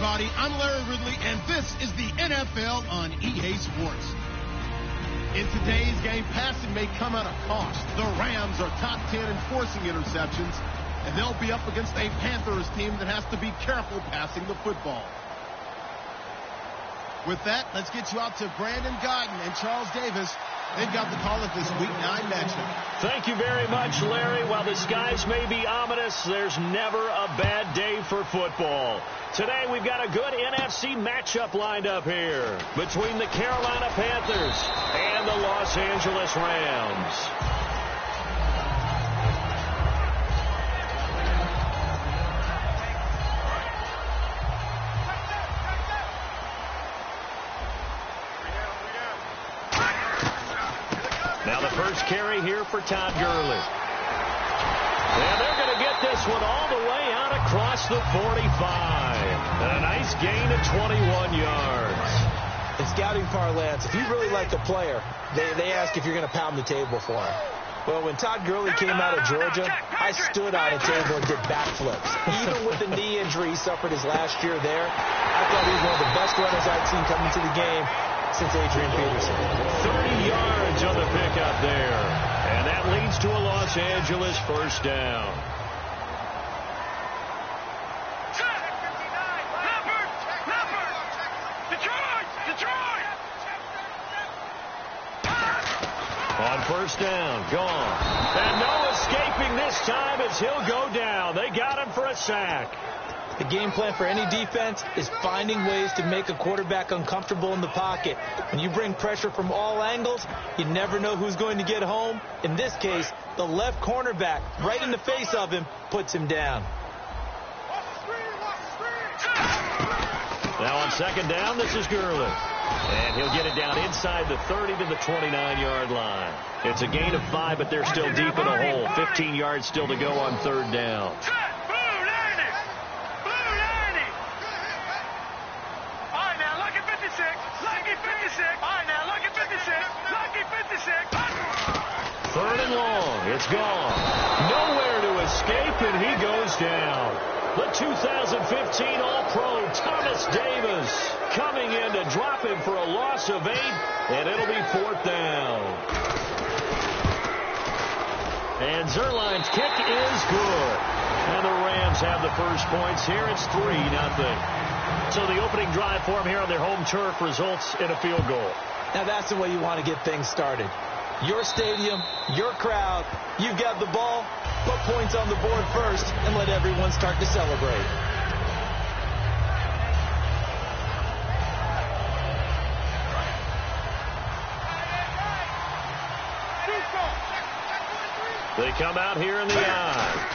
everybody. I'm Larry Ridley, and this is the NFL on EA Sports. In today's game, passing may come at a cost. The Rams are top 10 in forcing interceptions, and they'll be up against a Panthers team that has to be careful passing the football. With that, let's get you out to Brandon Guyton and Charles Davis. They've got the call of this Week 9 matchup. Thank you very much, Larry. While the skies may be ominous, there's never a bad day for football. Today, we've got a good NFC matchup lined up here between the Carolina Panthers and the Los Angeles Rams. Now the first carry here for Todd Gurley. And they're going to get this one all the way out across the 45. And a nice gain of 21 yards. In scouting parlance, if you really like a player, they ask if you're going to pound the table for him. Well, when Todd Gurley came out of Georgia, I stood on a table and did backflips. Even with the knee injury he suffered his last year there, I thought he was one of the best runners I'd seen come into the game since Adrian Peterson. 30 yards on the pickup there. And that leads to a Los Angeles first down. On first down, gone. And no escaping this time as he'll go down. They got him for a sack. The game plan for any defense is finding ways to make a quarterback uncomfortable in the pocket. When you bring pressure from all angles, you never know who's going to get home. In this case, the left cornerback, right in the face of him, puts him down. Now on second down, this is Gurley. And he'll get it down inside the 30 to the 29-yard line. It's a gain of 5, but they're still deep in a hole. 15 yards still to go on third down. Third and long. It's gone. Nowhere to escape, and he goes down. The 2015 All-Pro Thomas Davis coming in to drop him for a loss of 8, and it'll be fourth down. And Zerline's kick is good. And the Rams have the first points here. It's 3-0. So the opening drive for them here on their home turf results in a field goal. Now that's the way you want to get things started. Your stadium, your crowd, you've got the ball, put points on the board first and let everyone start to celebrate. They come out here in the eye.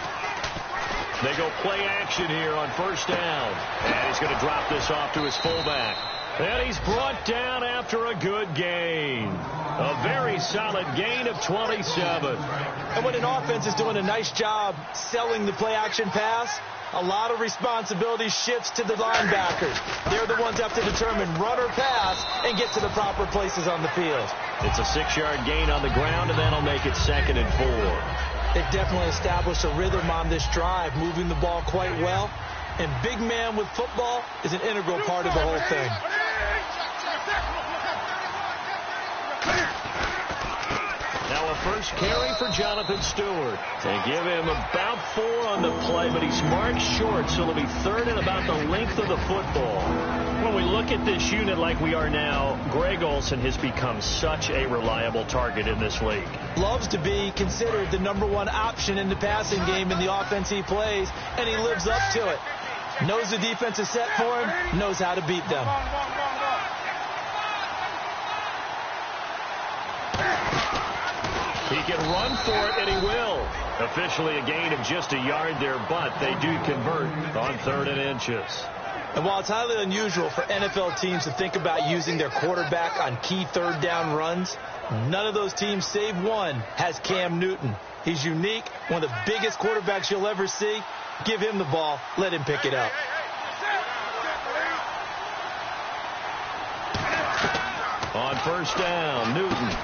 They go play action here on first down. And he's going to drop this off to his fullback. And he's brought down after a good gain. A very solid gain of 27. And when an offense is doing a nice job selling the play-action pass, a lot of responsibility shifts to the linebackers. They're the ones that have to determine run or pass and get to the proper places on the field. It's a 6-yard gain on the ground, and that'll make it 2nd and 4. They've definitely established a rhythm on this drive, moving the ball quite well. And big man with football is an integral part of the whole thing. Now a first carry for Jonathan Stewart. They give him about 4 on the play, but he's marked short, so it'll be 3rd and about the length of the football. When we look at this unit like we are now, Greg Olsen has become such a reliable target in this league. Loves to be considered the #1 option in the passing game in the offense he plays, and he lives up to it. Knows the defense is set for him, knows how to beat them. He can run for it, and he will. Officially a gain of just a yard there, but they do convert on 3rd and inches. And while it's highly unusual for NFL teams to think about using their quarterback on key 3rd down runs, none of those teams, save one, has Cam Newton. He's unique, one of the biggest quarterbacks you'll ever see. Give him the ball. Let him pick it up. On first down, Newton.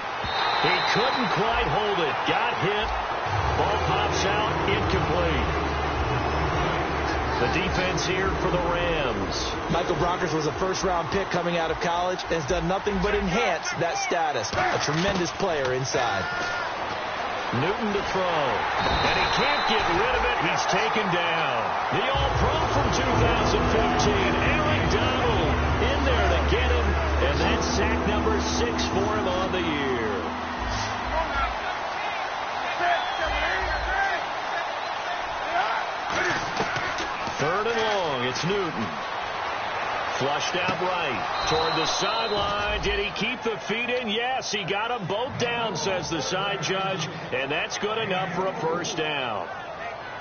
He couldn't quite hold it. Got hit. Ball pops out, incomplete. The defense here for the Rams. Michael Brockers was a first-round pick coming out of college and has done nothing but enhance that status. A tremendous player inside. Newton to throw. And he can't get rid of it. He's taken down. The All-Pro from 2015, Aaron Donald, in there to get him. And that's sack number 6 for him on the year. Third and long. It's Newton. Flushed out right toward the sideline. Did he keep the feet in? Yes, he got them both down, says the side judge, and that's good enough for a first down.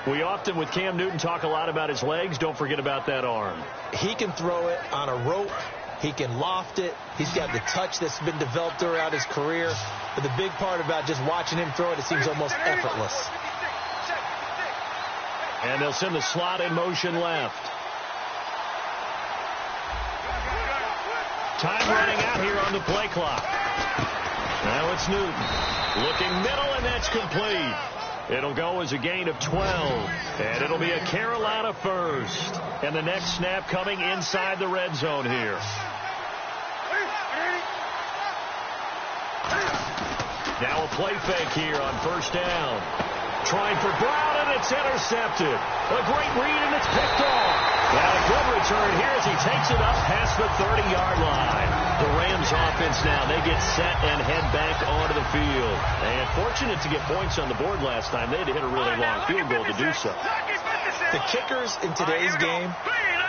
We often, with Cam Newton, talk a lot about his legs. Don't forget about that arm. He can throw it on a rope. He can loft it. He's got the touch that's been developed throughout his career. But the big part about just watching him throw it, it seems almost effortless. And they'll send the slot in motion left. Time running out here on the play clock. Now it's Newton. Looking middle, and that's complete. It'll go as a gain of 12. And it'll be a Carolina first. And the next snap coming inside the red zone here. Now a play fake here on first down. Trying for Brown, and it's intercepted. A great read, and it's picked off. Now a good return here as he takes it up past the 30-yard line. The Rams offense now, they get set and head back onto the field. And fortunate to get points on the board last time. They had to hit a really long field goal to do so. The kickers in today's game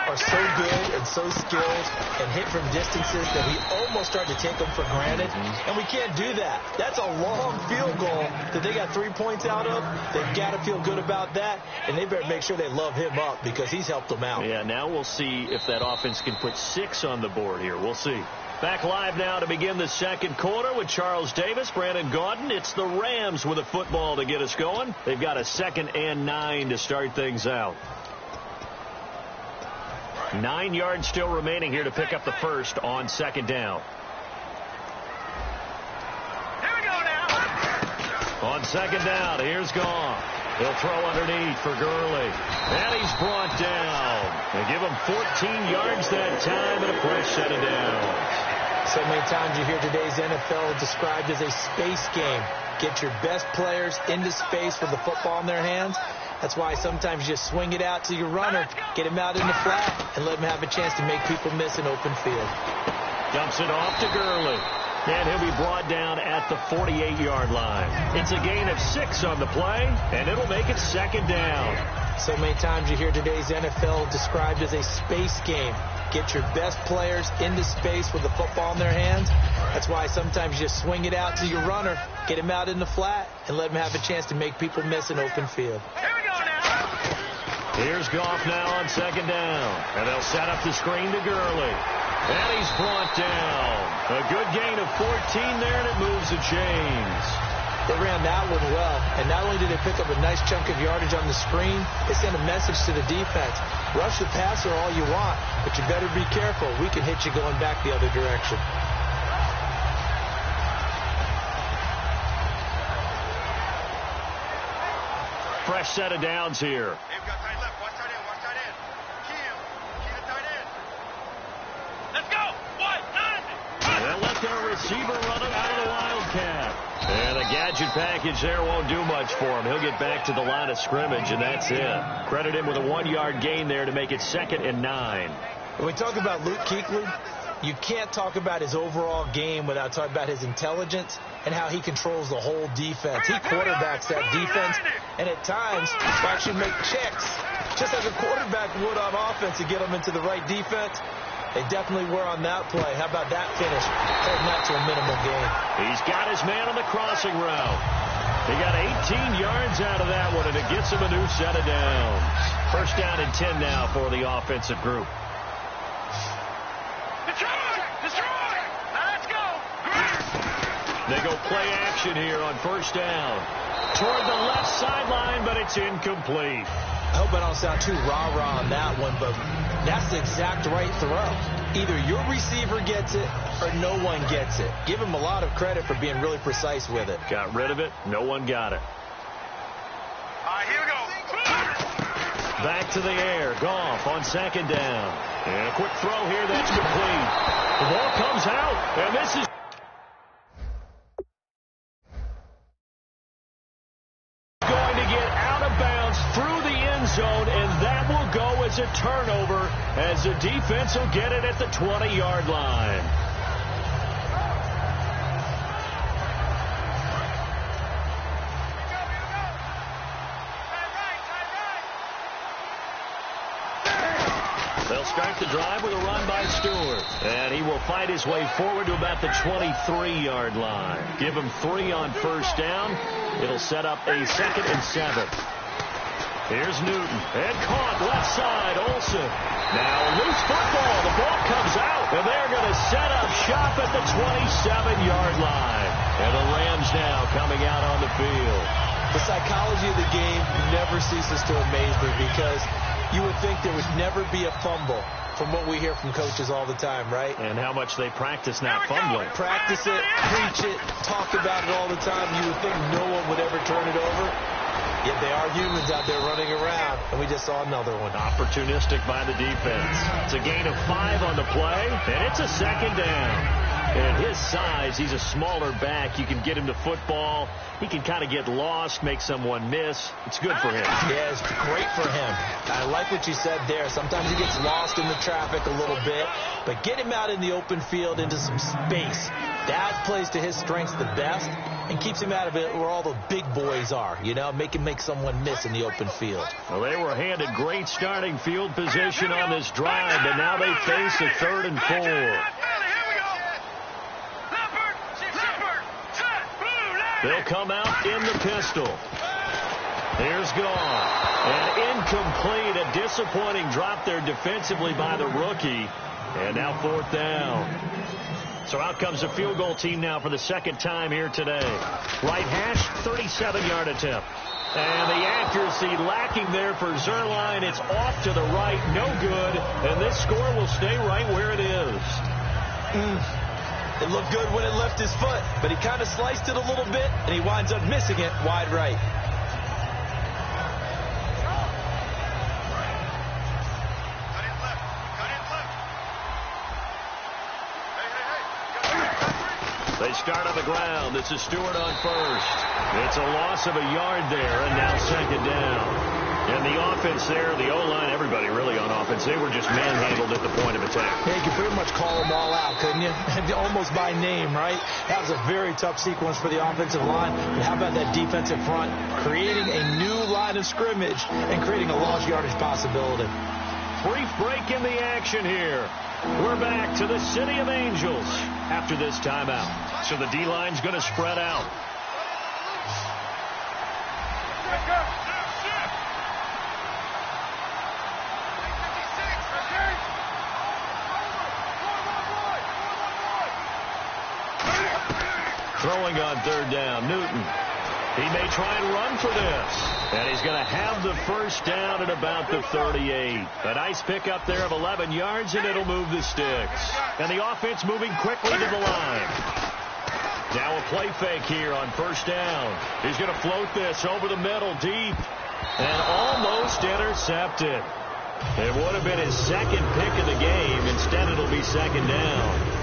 are so good and so skilled and hit from distances that we almost start to take them for granted. And we can't do that. That's a long field goal that they got 3 points out of. They've got to feel good about that, and they better make sure they love him up because he's helped them out. Yeah, now we'll see if that offense can put 6 on the board here. We'll see. Back live now to begin the second quarter with Charles Davis, Brandon Gaudin. It's the Rams with a football to get us going. They've got a 2nd and 9 to start things out. 9 yards still remaining here to pick up the first on 2nd down. Here we go now. On 2nd down, here's Goff. He'll throw underneath for Gurley. And he's brought down. They give him 14 yards that time and a fresh set of downs. So many times you hear today's NFL described as a space game. Get your best players into space with the football in their hands. That's why sometimes you just swing it out to your runner, get him out in the flat, and let him have a chance to make people miss an open field. Dumps it off to Gurley. And he'll be brought down at the 48-yard line. It's a gain of 6 on the play, and it'll make it 2nd down. So many times you hear today's NFL described as a space game. Get your best players into space with the football in their hands. That's why sometimes you just swing it out to your runner, get him out in the flat, and let him have a chance to make people miss an open field. Here we go now. Here's Goff now on 2nd down. And they'll set up the screen to Gurley. And he's brought down. A good gain of 14 there, and it moves the chains. They ran that one well, and not only did they pick up a nice chunk of yardage on the screen, they sent a message to the defense. Rush the passer all you want, but you better be careful. We can hit you going back the other direction. Fresh set of downs here. They've got tight left. Watch tight end. Watch tight end. Key him. Key the tight end. Let's go. 1, 9. They'll let their receiver run it out of the Wildcat. And a gadget package there won't do much for him. He'll get back to the line of scrimmage, and that's it. Credit him with a 1-yard gain there to make it 2nd and 9. When we talk about Luke Kuechly, you can't talk about his overall game without talking about his intelligence and how he controls the whole defense. He quarterbacks that defense, and at times, will actually make checks, just like a quarterback would on offense to get them into the right defense. They definitely were on that play. How about that finish? Holding that to a minimal gain. He's got his man on the crossing route. He got 18 yards out of that one, and it gets him a new set of downs. First down and 10 now for the offensive group. Let's go. They go play action here on first down. Toward the left sideline, but it's incomplete. I hope I don't sound too rah-rah on that one, but that's the exact right throw. Either your receiver gets it or no one gets it. Give him a lot of credit for being really precise with it. Got rid of it. No one got it. All right, here we go. back to the air. Goff on second down. And a quick throw here. That's complete. The ball comes out. And this is going to get out of bounds through the end zone. And that will go as a turnover as the defense will get it at the 20-yard line. They'll start the drive with a run by Stewart. And he will fight his way forward to about the 23-yard line. Give him 3 on first down. It'll set up a 2nd and 7. Here's Newton. And caught left side. Olsen. Now loose football. The ball comes out. And they're going to set up shop at the 27-yard line. And the Rams now coming out on the field. The psychology of the game never ceases to amaze me because you would think there would never be a fumble from what we hear from coaches all the time, right? And how much they practice not fumbling. Practice it, preach it, talk about it all the time. You would think no one would ever turn it over. Yet they are humans out there running around, and we just saw another one. Opportunistic by the defense. It's a gain of 5 on the play, and it's a 2nd down. At his size, he's a smaller back. You can get him the football. He can kind of get lost, make someone miss. It's good for him. Yeah, it's great for him. I like what you said there. Sometimes he gets lost in the traffic a little bit, but get him out in the open field into some space. That plays to his strengths the best and keeps him out of it where all the big boys are, you know, make him make someone miss in the open field. Well, they were handed great starting field position on this drive, but now they face a 3rd and 4. They'll come out in the pistol. Here's Goff. And incomplete. A disappointing drop there defensively by the rookie. And now 4th down. So out comes the field goal team now for the 2nd time here today. Right hash, 37-yard attempt. And the accuracy lacking there for Zerline. It's off to the right. No good. And this score will stay right where it is. It looked good when it left his foot, but he kind of sliced it a little bit, and he winds up missing it wide right. They start on the ground. This is Stewart on first. It's a loss of a yard there, and now 2nd down. And the offense there, the O-line, everybody really on offense, they were just manhandled at the point of attack. Yeah, you could pretty much call them all out, couldn't you? Almost by name, right? That was a very tough sequence for the offensive line. But how about that defensive front creating a new line of scrimmage and creating a lost yardage possibility? Brief break in the action here. We're back to the City of Angels after this timeout. So the D-line's going to spread out. Throwing on 3rd down, Newton. He may try and run for this. And he's going to have the first down at about the 38. A nice pickup there of 11 yards, and it'll move the sticks. And the offense moving quickly to the line. Now a play fake here on 1st down. He's going to float this over the middle deep. And almost intercepted. It would have been his 2nd pick of the game. Instead, it'll be 2nd down.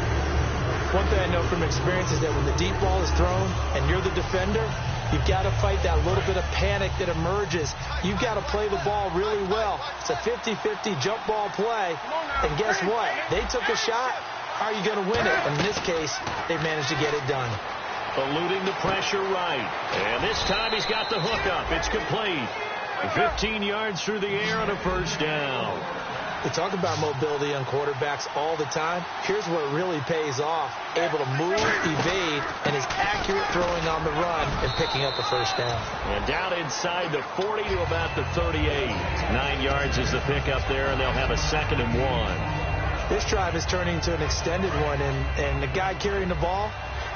One thing I know from experience is that when the deep ball is thrown and you're the defender, you've got to fight that little bit of panic that emerges. You've got to play the ball really well. It's a 50-50 jump ball play. And guess what? They took a shot. How are you going to win it? And in this case, they managed to get it done. Eluding the pressure right. And this time he's got the hookup. It's complete. 15 yards through the air on a first down. We talk about mobility on quarterbacks all the time. Here's where it really pays off. Able to move, evade, and is accurate throwing on the run and picking up the first down. And down inside the 40 to about the 38. 9 yards is the pickup there, and they'll have a 2nd and 1. This drive is turning into an extended one, and the guy carrying the ball,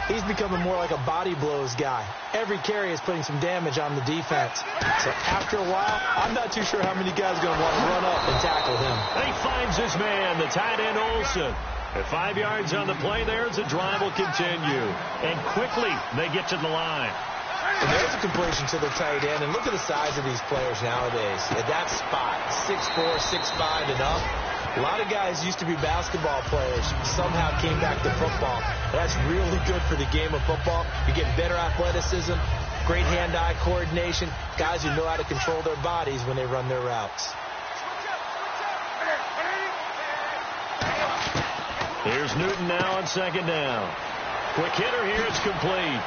he's becoming more like a body blows guy. Every carry is putting some damage on the defense. So after a while, I'm not too sure how many guys are going to want to run up and tackle him. And he finds his man, the tight end Olsen. At 5 yards on the play there, the drive will continue. And quickly, they get to the line. And there's a completion to the tight end. And look at the size of these players nowadays. At that spot, 6'4", 6'5", and up. A lot of guys used to be basketball players, somehow came back to football. That's really good for the game of football. You're getting better athleticism, great hand-eye coordination, guys who know how to control their bodies when they run their routes. Here's Newton now on second down. Quick hitter here, it's complete.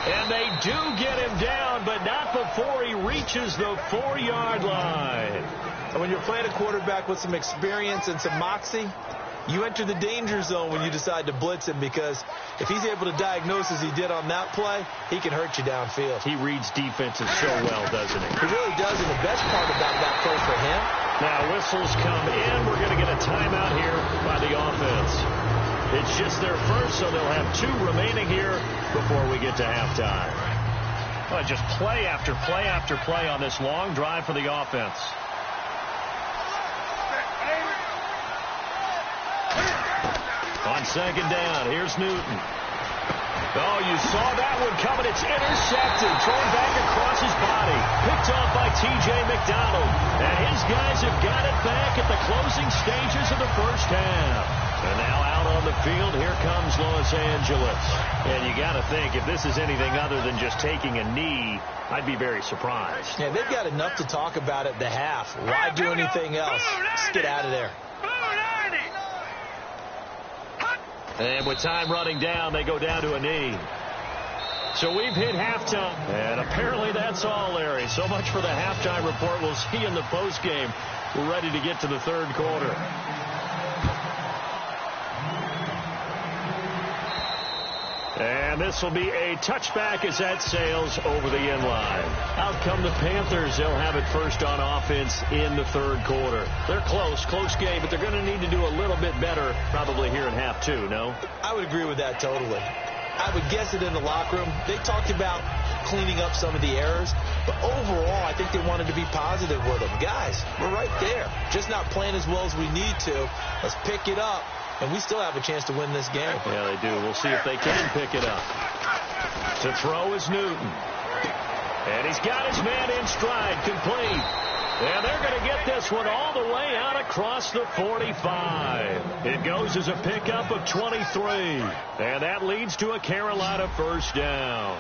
And they do get him down, but not before he reaches the 4-yard line. And when you're playing a quarterback with some experience and some moxie, you enter the danger zone when you decide to blitz him, because if he's able to diagnose as he did on that play, he can hurt you downfield. He reads defenses so well, doesn't he? He really does, and the best part about that play for him. Now whistles come in. We're going to get a timeout here by the offense. It's just their first, so they'll have 2 remaining here before we get to halftime. Well, just play after play after play on this long drive for the offense. On second down, here's Newton. Oh, you saw that one coming. It's intercepted. Thrown back across his body. Picked off by T.J. McDonald. And his guys have got it back at the closing stages of the first half. And now out on the field, here comes Los Angeles. And you got to think, if this is anything other than just taking a knee, I'd be very surprised. Yeah, they've got enough to talk about at the half. Why do anything else? Just get out of there. And with time running down, they go down to a knee. So we've hit halftime. And apparently that's all, Larry. So much for the halftime report. We'll see you in the postgame. We're ready to get to the third quarter. And this will be a touchback as that sails over the end line. Out come the Panthers. They'll have it first on offense in the third quarter. They're close game, but they're going to need to do a little bit better probably here in half 2, no? I would agree with that totally. I would guess it in the locker room. They talked about cleaning up some of the errors, but overall, I think they wanted to be positive with them. Guys, we're right there. Just not playing as well as we need to. Let's pick it up. And we still have a chance to win this game. Yeah, they do. We'll see if they can pick it up. To throw is Newton. And he's got his man in stride, complete. And they're going to get this one all the way out across the 45. It goes as a pickup of 23. And that leads to a Carolina first down.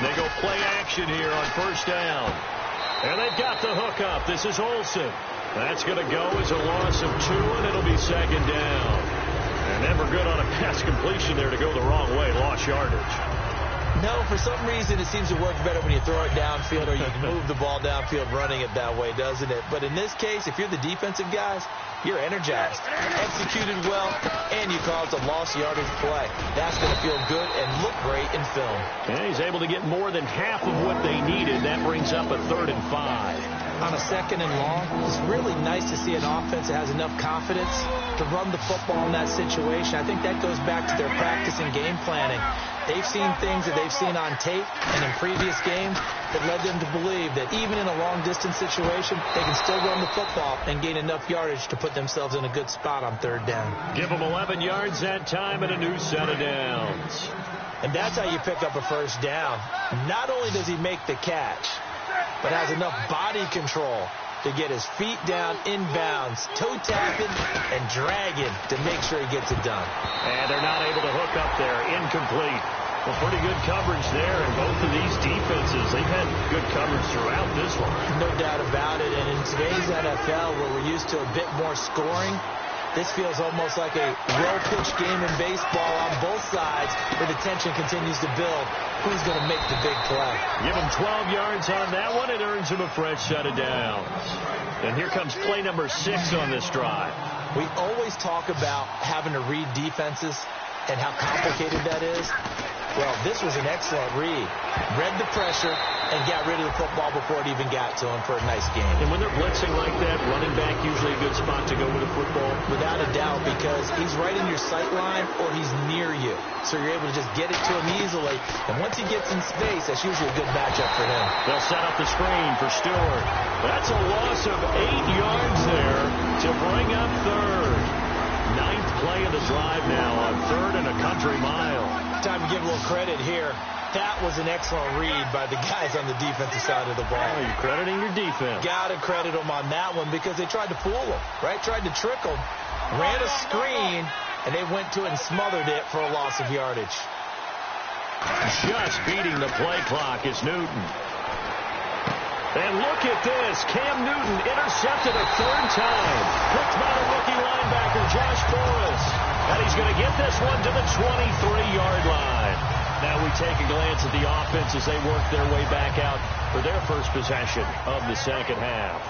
They go play action here on first down. And they've got the hook up. This is Olsen. That's going to go as a loss of 2, and it'll be second down. And never good on a pass completion there to go the wrong way. Lost yardage. No, for some reason it seems to work better when you throw it downfield or you can move the ball downfield running it that way, doesn't it? But in this case, if you're the defensive guys, you're energized, executed well, and you caused a lost yardage play. That's going to feel good and look great in film. And he's able to get more than half of what they needed. That brings up a 3rd and 5. On a 2nd and long, it's really nice to see an offense that has enough confidence to run the football in that situation. I think that goes back to their practice and game planning. They've seen things that they've seen on tape and in previous games that led them to believe that even in a long-distance situation, they can still run the football and gain enough yardage to put themselves in a good spot on 3rd down. Give them 11 yards that time and a new set of downs. And that's how you pick up a first down. Not only does he make the catch, but has enough body control to get his feet down inbounds, toe tapping and dragging to make sure he gets it done. And they're not able to hook up there. Incomplete. Well, pretty good coverage there in both of these defenses. They've had good coverage throughout this one. No doubt about it. And in today's NFL, where we're used to a bit more scoring, this feels almost like a well-pitched game in baseball on both sides where the tension continues to build. Who's going to make the big play? Give him 12 yards on that one. It earns him a fresh set of downs. And here comes play number 6 on this drive. We always talk about having to read defenses and how complicated that is. Well, this was an excellent read. Read the pressure and got rid of the football before it even got to him for a nice game. And when they're blitzing like that, running back usually a good spot to go with the football? Without a doubt, because he's right in your sight line or he's near you. So you're able to just get it to him easily. And once he gets in space, that's usually a good matchup for him. They'll set up the screen for Stewart. That's a loss of 8 yards there to bring up 3rd. 9th play of the drive good now on 3rd and a country mile. Time to give a little credit here. That was an excellent read by the guys on the defensive side of the ball. Oh, you're crediting your defense. Got to credit them on that one because they tried to fool them, right? Tried to trick them. Ran a screen, and they went to it and smothered it for a loss of yardage. Just beating the play clock is Newton. And look at this. Cam Newton intercepted a 3rd time. Picked by the rookie linebacker, Josh Forrest. And he's going to get this one to the 23-yard line. Now we take a glance at the offense as they work their way back out for their first possession of the second half.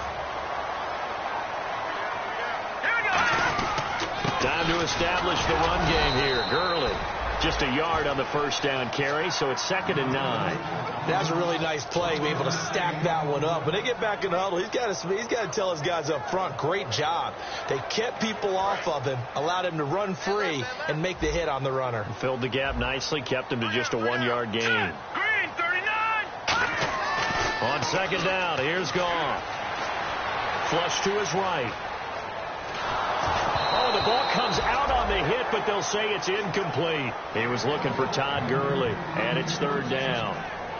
Time to establish the run game here. Gurley, just a yard on the first down carry, so it's 2nd and 9. That's a really nice play, be able to stack that one up. When they get back in the huddle, he's got to tell his guys up front, great job. They kept people off of him, allowed him to run free and make the hit on the runner. Filled the gap nicely, kept him to just a 1-yard gain. Green, 39. On 2nd down, here's Goff. Flush to his right. Oh, the ball comes out on the hit, but they'll say it's incomplete. He was looking for Todd Gurley, and it's 3rd down.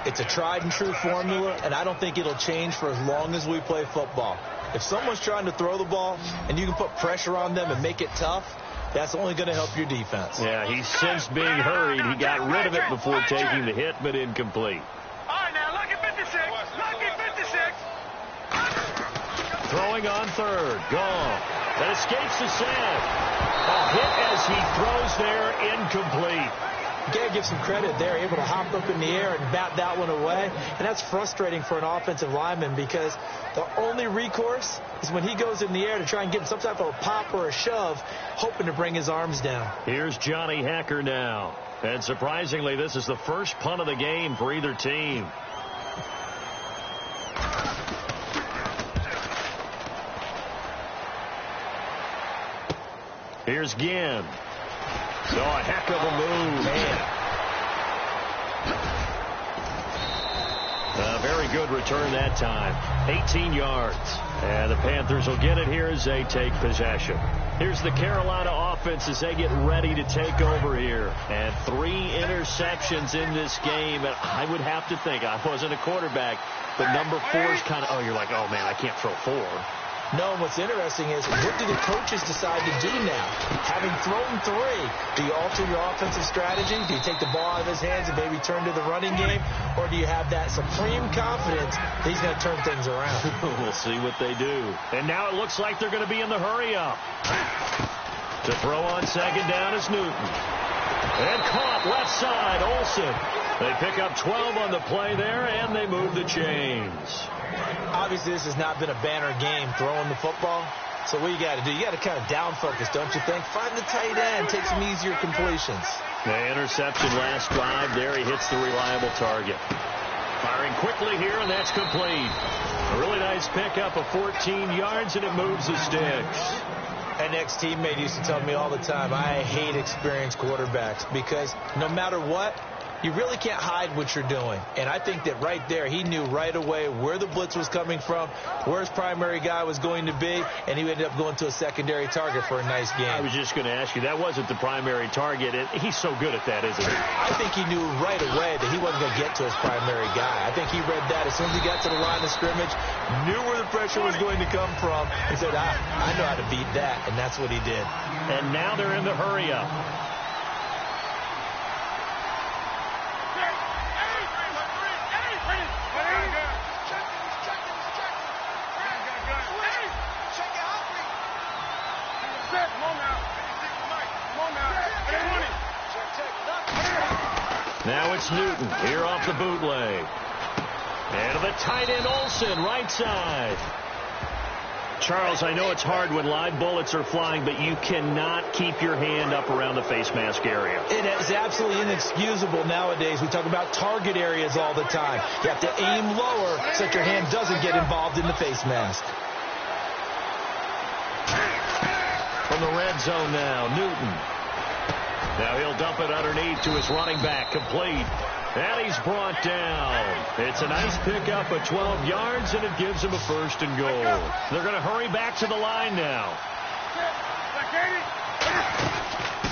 It's a tried-and-true formula, and I don't think it'll change for as long as we play football. If someone's trying to throw the ball and you can put pressure on them and make it tough, that's only going to help your defense. Yeah, he's since being hurried. He got rid of it before taking the hit, but incomplete. All right, now, lucky 56. Lucky 56. Throwing on 3rd. Goff. That escapes the sack. A hit as he throws there, incomplete. You got to give some credit there, able to hop up in the air and bat that one away. And that's frustrating for an offensive lineman because the only recourse is when he goes in the air to try and get some type of a pop or a shove, hoping to bring his arms down. Here's Johnny Hecker now. And surprisingly, this is the first punt of the game for either team. Here's Ginn. So a heck of a move. Man. A very good return that time. 18 yards. And the Panthers will get it here as they take possession. Here's the Carolina offense as they get ready to take over here. And 3 interceptions in this game. And I would have to think, I wasn't a quarterback, but number 4 is kind of, oh, you're like, oh, man, I can't throw 4. No, and what's interesting is, what do the coaches decide to do now? Having thrown 3, do you alter your offensive strategy? Do you take the ball out of his hands and maybe turn to the running game? Or do you have that supreme confidence that he's going to turn things around? We'll see what they do. And now it looks like they're going to be in the hurry-up. To throw on 2nd down is Newton. And caught left side, Olsen. They pick up 12 on the play there, and they move the chains. Obviously, this has not been a banner game throwing the football. So what you got to do, you got to kind of down focus, don't you think? Find the tight end, take some easier completions. The interception last drive there. He hits the reliable target. Firing quickly here, and that's complete. A really nice pickup of 14 yards, and it moves the sticks. An ex-teammate used to tell me all the time, I hate experienced quarterbacks because no matter what, you really can't hide what you're doing. And I think that right there, he knew right away where the blitz was coming from, where his primary guy was going to be, and he ended up going to a secondary target for a nice game. I was just going to ask you, that wasn't the primary target. He's so good at that, isn't he? I think he knew right away that he wasn't going to get to his primary guy. I think he read that as soon as he got to the line of scrimmage, knew where the pressure was going to come from, and said, I know how to beat that, and that's what he did. And now they're in the hurry-up. Now it's Newton here off the bootleg. And the tight end Olsen, right side. Charles, I know it's hard when live bullets are flying, but you cannot keep your hand up around the face mask area. It is absolutely inexcusable nowadays. We talk about target areas all the time. You have to aim lower so that your hand doesn't get involved in the face mask. From the red zone now, Newton. Now he'll dump it underneath to his running back, complete. And he's brought down. It's a nice pickup of 12 yards, and it gives him a 1st and goal. They're going to hurry back to the line now.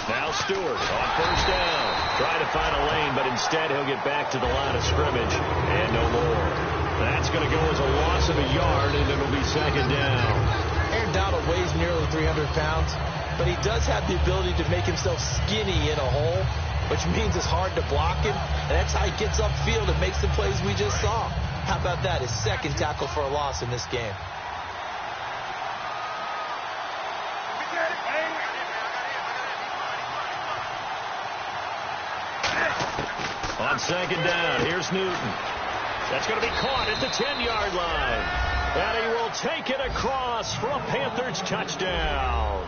Now Stewart on first down. Trying to find a lane, but instead he'll get back to the line of scrimmage. And no more. That's going to go as a loss of a yard, and it'll be second down. Aaron Donald weighs nearly 300 pounds, but he does have the ability to make himself skinny in a hole, which means it's hard to block him, and that's how he gets upfield and makes the plays we just saw. How about that? His second tackle for a loss in this game. On second down, here's Newton. That's going to be caught at the 10-yard line. And he will take it across for a Panthers touchdown.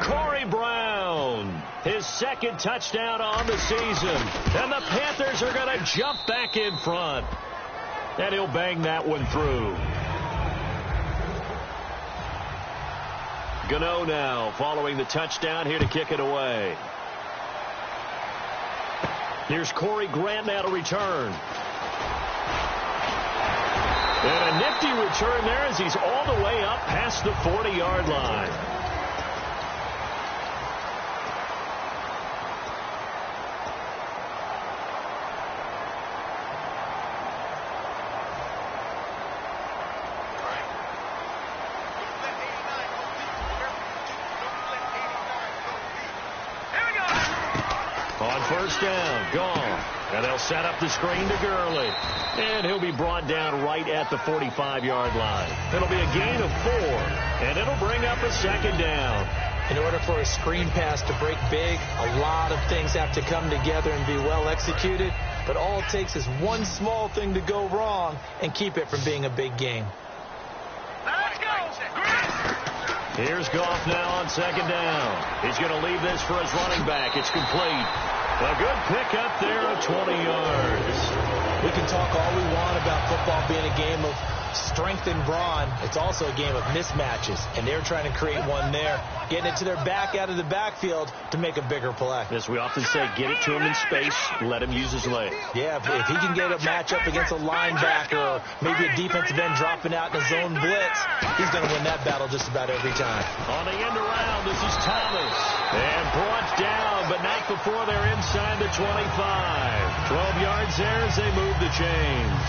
Corey Brown, his second touchdown on the season. And the Panthers are going to jump back in front. And he'll bang that one through. Gano now following the touchdown here to kick it away. Here's Corey Grant now to return. And a nifty return there as he's all the way up past the 40-yard line. On first down, gone. And they'll set up the screen to Gurley. And he'll be brought down right at the 45-yard line. It'll be a gain of 4. And it'll bring up a second down. In order for a screen pass to break big, a lot of things have to come together and be well executed. But all it takes is one small thing to go wrong and keep it from being a big game. Let's go. Here's Goff now on second down. He's going to leave this for his running back. It's complete. A good pickup there of 20 yards. We can talk all we want about football being a game of strength and brawn. It's also a game of mismatches, and they're trying to create one there, getting it to their back out of the backfield to make a bigger play. As we often say, get it to him in space, let him use his leg. Yeah, if he can get a matchup against a linebacker or maybe a defensive end dropping out in a zone blitz, he's going to win that battle just about every time. On the end around, this is Thomas. And brought down, but not before they're inside the 25. 12 yards there as they move the chains.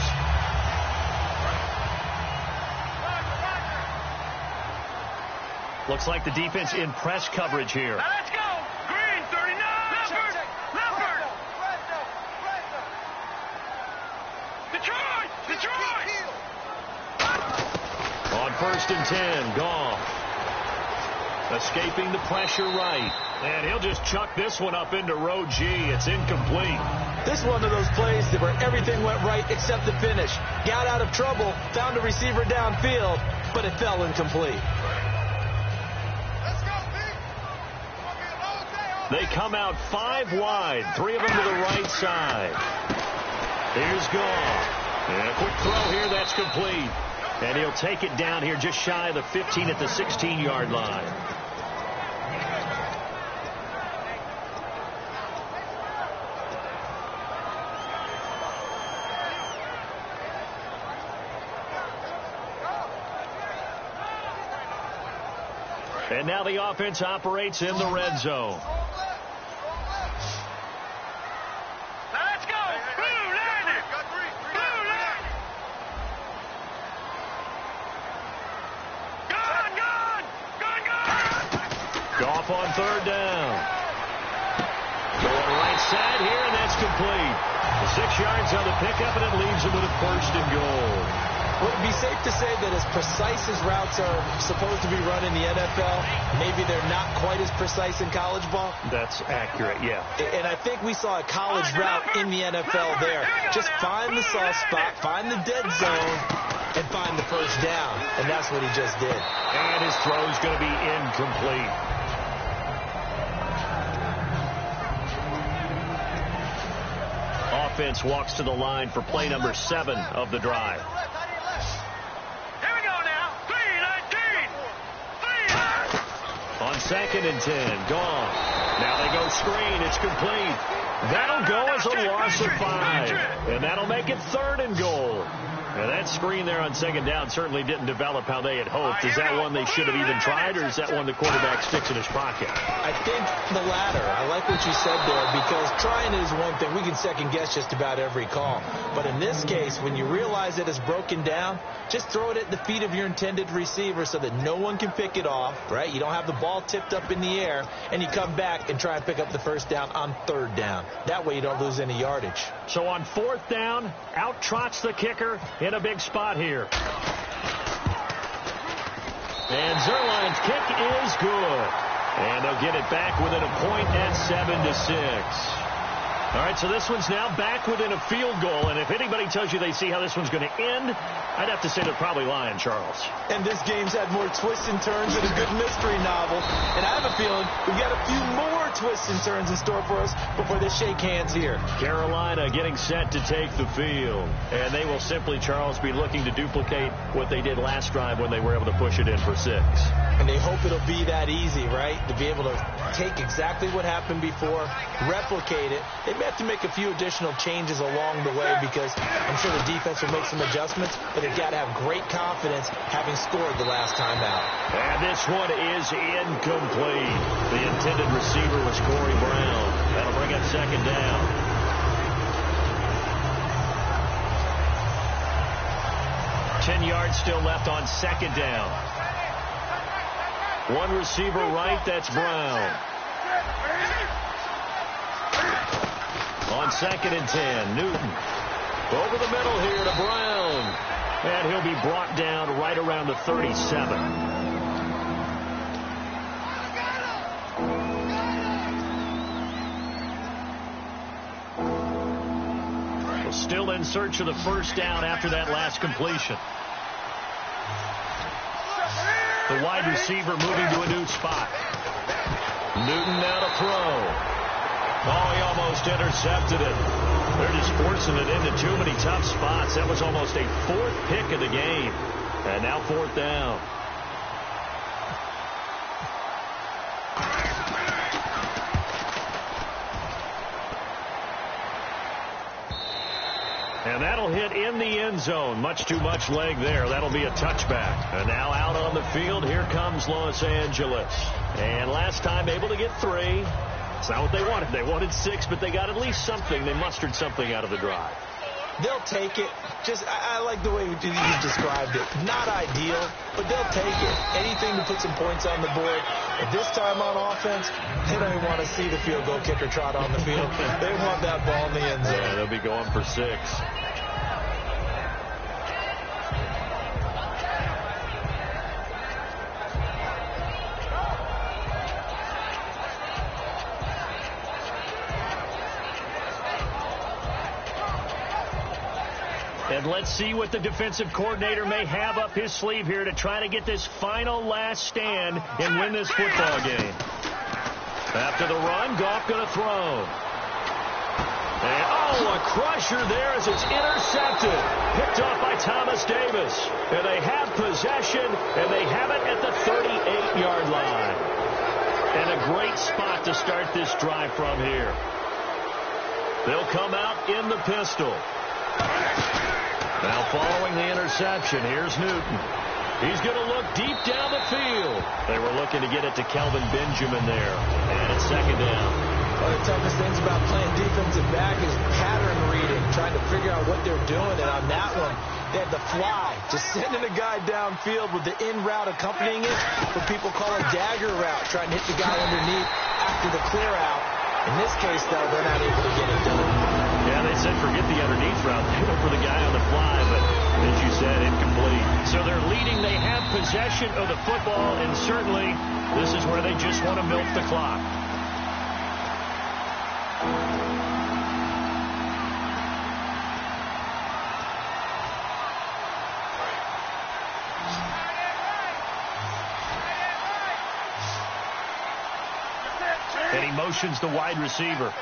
Looks like the defense in press coverage here. Now let's go. Green, 39. Leopard. Detroit. On first and 10, Goff. Escaping the pressure right. And he'll just chuck this one up into row G. It's incomplete. This is one of those plays where everything went right except the finish. Got out of trouble, found a receiver downfield, but it fell incomplete. They come out 5 wide, 3 of them to the right side. Here's Goff. And a quick throw here, that's complete. And he'll take it down here just shy of the 15 at the 16-yard line. And now the offense operates in the red zone. Let's go. Blue landed. Blue landed. Gone. Goff on third down. Going right side here, and that's complete. 6 yards on the pickup, and it leaves him with a first and goal. Would it be safe to say that as precise as routes are supposed to be run in the NFL, maybe they're not quite as precise in college ball? That's accurate, yeah. And I think we saw a college route in the NFL there. Just find the soft spot, find the dead zone, and find the first down. And that's what he just did. And his throw's going to be incomplete. Offense walks to the line for play number 7 of the drive. Here we go now. 3-19. On second and 10, gone. Now they go screen. It's complete. That'll go as a loss of 5. And that'll make it 3rd and goal. Now, that screen there on 2nd down certainly didn't develop how they had hoped. Is that one they should have even tried, or is that one the quarterback sticks in his pocket? I think the latter. I like what you said there, because trying is one thing. We can second-guess just about every call. But in this case, when you realize that it's broken down, just throw it at the feet of your intended receiver so that no one can pick it off, right? You don't have the ball tipped up in the air, and you come back and try and pick up the 1st down on 3rd down. That way you don't lose any yardage. So on 4th down, out trots the kicker in a big spot here. And Zerline's kick is good. And they'll get it back within a point at 7-6. All right, so this one's now back within a field goal. And if anybody tells you they see how this one's going to end, I'd have to say they're probably lying, Charles. And this game's had more twists and turns than a good mystery novel. And I have a feeling we've got a few more twists and turns in store for us before they shake hands here. Carolina getting set to take the field. And they will simply, Charles, be looking to duplicate what they did last drive when they were able to push it in for 6. And they hope it'll be that easy, right? To be able to take exactly what happened before, replicate it. They may have to make a few additional changes along the way, because I'm sure the defense will make some adjustments, but they've got to have great confidence having scored the last time out. And this one is incomplete. The intended receiver was Corey Brown. That'll bring up 2nd down. Ten yards still left on 2nd down. One receiver right, that's Brown. On 2nd and 10, Newton. Over the middle here to Brown. And he'll be brought down right around the 37. Well, still in search of the 1st down after that last completion. The wide receiver moving to a new spot. Newton now to throw. Oh, he almost intercepted it. They're just forcing it into too many tough spots. That was almost a 4th pick of the game. And now 4th down. And that'll hit in the end zone. Much too much leg there. That'll be a touchback. And now out on the field, here comes Los Angeles. And last time able to get 3. It's not what they wanted. They wanted 6, but they got at least something. They mustered something out of the drive. They'll take it. I like the way you described it. Not ideal, but they'll take it. Anything to put some points on the board. But this time on offense, they don't even want to see the field goal kicker trot on the field. They want that ball in the end zone. Yeah, they'll be going for 6. And let's see what the defensive coordinator may have up his sleeve here to try to get this final last stand and win this football game. After the run, Goff going to throw. And, a crusher there as it's intercepted. Picked off by Thomas Davis. And they have possession, and they have it at the 38-yard line. And a great spot to start this drive from here. They'll come out in the pistol. Now following the interception, here's Newton. He's going to look deep down the field. They were looking to get it to Kelvin Benjamin there. And it's 2nd down. One of the toughest things about playing defensive back is pattern reading, trying to figure out what they're doing. And on that one, they had the fly, just sending a guy downfield with the in route accompanying it, what people call a dagger route, trying to hit the guy underneath after the clear out. In this case, though, they're not able to get it done. Yeah, they said forget the underneath route. They go for the guy on the fly, but as you said, incomplete. So they're leading. They have possession of the football, and certainly this is where they just want to milk the clock. And he motions the wide receiver.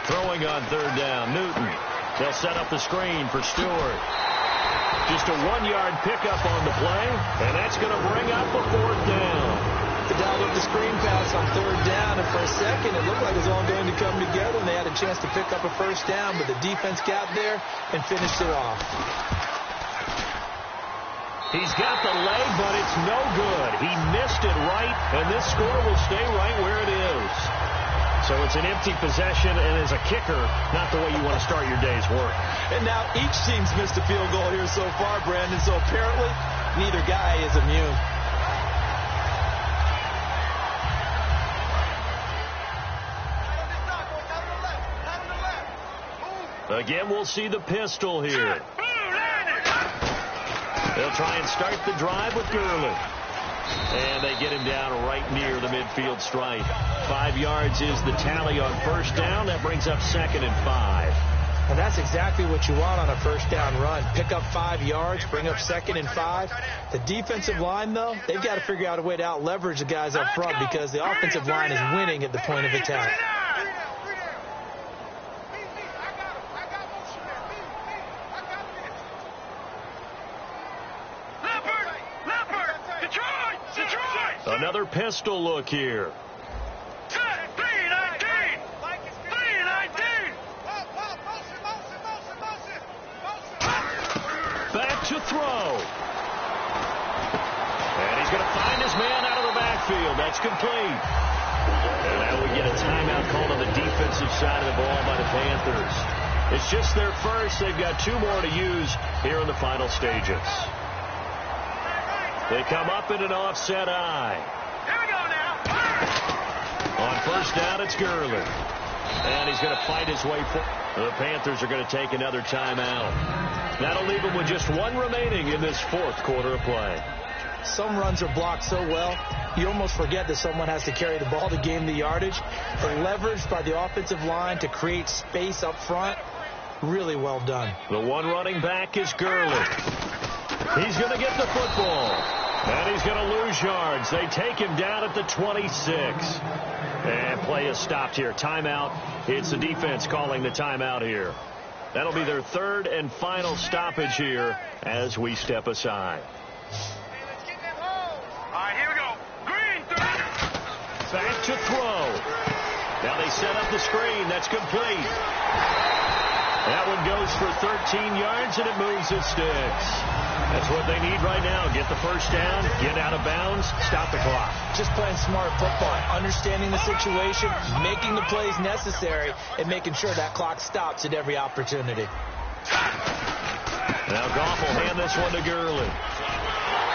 Throwing on 3rd down, Newton. They'll set up the screen for Stewart. Just a 1-yard pickup on the play, and that's going to bring up a 4th down. dialed up the screen pass on third down, and for a second it looked like it was all going to come together, and they had a chance to pick up a first down, but the defense got there and finished it off. He's got the leg, but it's no good. He missed it right, and this score will stay right where it is. So it's an empty possession, and as a kicker, not the way you want to start your day's work. And now each team's missed a field goal here so far, Brandon, so apparently neither guy is immune. Again, we'll see the pistol here. They'll try and start the drive with Gurley. And they get him down right near the midfield stripe. 5 yards is the tally on first down. That brings up 2nd and 5. And that's exactly what you want on a first down run. Pick up 5 yards, bring up 2nd and 5. The defensive line, though, they've got to figure out a way to out-leverage the guys up front because the offensive line is winning at the point of attack. Another pistol look here. Back to throw. And he's going to find his man out of the backfield. That's complete. And now we get a timeout called on the defensive side of the ball by the Panthers. It's just their first. They've got 2 more to use here in the final stages. They come up in an offset eye. Here we go now. On first down, it's Gurley. And he's going to fight his way forward. The Panthers are going to take another timeout. That'll leave them with just 1 remaining in this 4th quarter of play. Some runs are blocked so well, you almost forget that someone has to carry the ball to gain the yardage. The leverage by the offensive line to create space up front, really well done. The one running back is Gurley. He's going to get the football. And he's going to lose yards. They take him down at the 26. And play is stopped here. Timeout. It's the defense calling the timeout here. That'll be their 3rd and final stoppage here as we step aside. All right, here we go. Green, 3. Back to throw. Now they set up the screen. That's complete. That one goes for 13 yards, and it moves its sticks. That's what they need right now. Get the first down, get out of bounds, stop the clock. Just playing smart football, understanding the situation, making the plays necessary, and making sure that clock stops at every opportunity. Now Goff will hand this one to Gurley.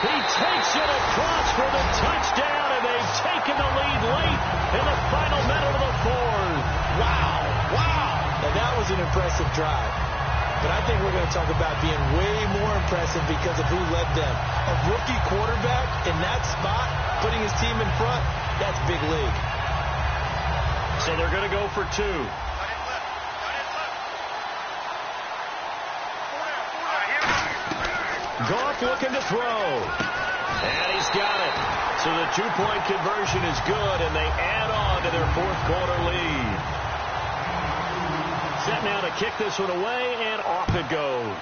He takes it across for the touchdown, and they've taken the lead late in the final minute of the 4th. Wow, wow. Now that was an impressive drive. But I think we're going to talk about being way more impressive because of who led them. A rookie quarterback in that spot, putting his team in front, that's big league. So they're going to go for 2. Goff looking to throw. And he's got it. So the 2-point conversion is good, and they add on to their 4th quarter lead. Set now to kick this one away, and off it goes.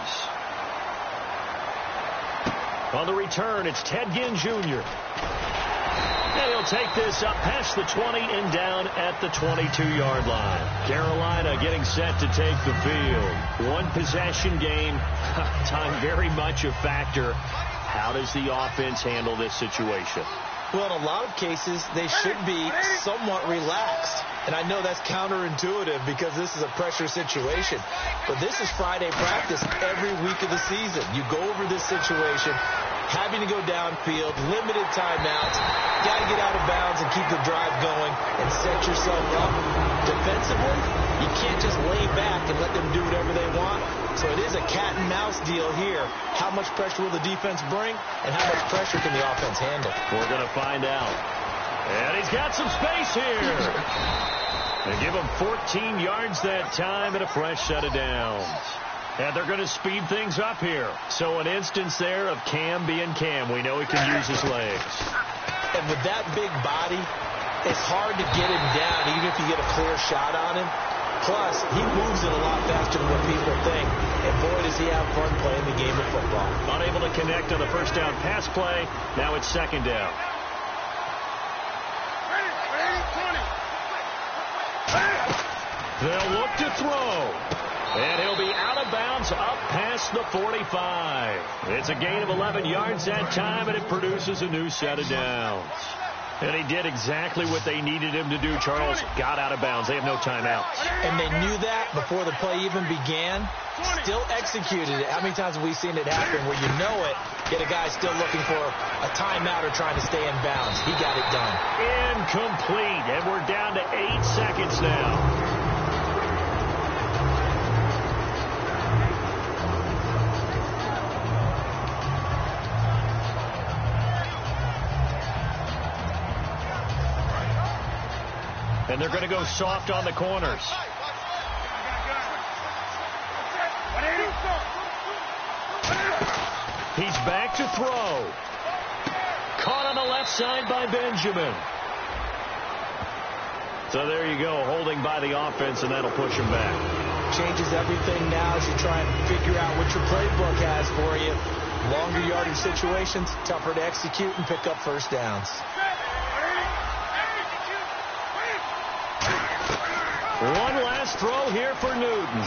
On the return, it's Ted Ginn Jr. And he'll take this up past the 20 and down at the 22-yard line. Carolina getting set to take the field. 1 possession game. Time very much a factor. How does the offense handle this situation? Well, in a lot of cases, they should be somewhat relaxed. And I know that's counterintuitive because this is a pressure situation. But this is Friday practice every week of the season. You go over this situation, having to go downfield, limited timeouts, got to get out of bounds and keep the drive going and set yourself up. Defensively, you can't just lay back and let them do whatever they want. So it is a cat-and-mouse deal here. How much pressure will the defense bring, and how much pressure can the offense handle? We're going to find out. And he's got some space here. They give him 14 yards that time and a fresh set of downs. And they're going to speed things up here. So an instance there of Cam being Cam. We know he can use his legs. And with that big body, it's hard to get him down even if you get a clear shot on him. Plus, he moves it a lot faster than what people think. And boy, does he have fun playing the game of football. Unable to connect on the first down pass play. Now it's 2nd down. They'll look to throw. And he'll be out of bounds up past the 45. It's a gain of 11 yards that time, and it produces a new set of downs. And he did exactly what they needed him to do, Charles. Got out of bounds. They have no timeouts. And they knew that before the play even began. Still executed it. How many times have we seen it happen where you know it, yet a guy still looking for a timeout or trying to stay in bounds? He got it done. Incomplete. And we're down to 8 seconds now. And they're going to go soft on the corners. He's back to throw. Caught on the left side by Benjamin. So there you go, holding by the offense, and that'll push him back. Changes everything now as you try and figure out what your playbook has for you. Longer yardage situations, tougher to execute and pick up first downs. One last throw here for Newton.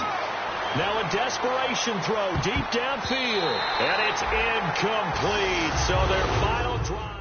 Now a desperation throw deep downfield. And it's incomplete. So their final drive.